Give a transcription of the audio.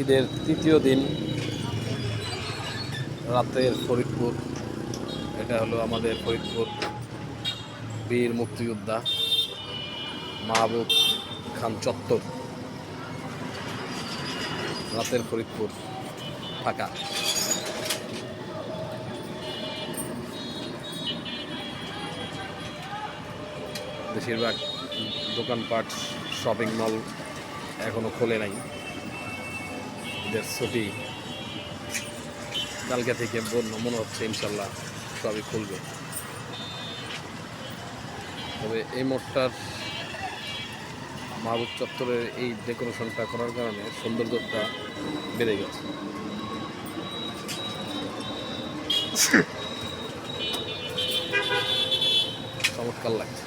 ঈদের তৃতীয় দিন রাতের ফরিদপুর। এটা হলো আমাদের ফরিদপুর বীর মুক্তিযোদ্ধা মাহবুব খান চত্বর। রাতের ফরিদপুর ফাঁকা। বেশিরভাগ দোকানপাট শপিং মল এখনো খোলে নাই, ঈদের ছুটি কালকে থেকে মনে হচ্ছে ইনশাল্লাহ সবই খুলবে। তবে এই মোড়টার মাহবুব চত্বরের এই ডেকোরেশনটা করার কারণে সৌন্দর্যটা বেড়ে গেছে। চমৎকার লাগছে।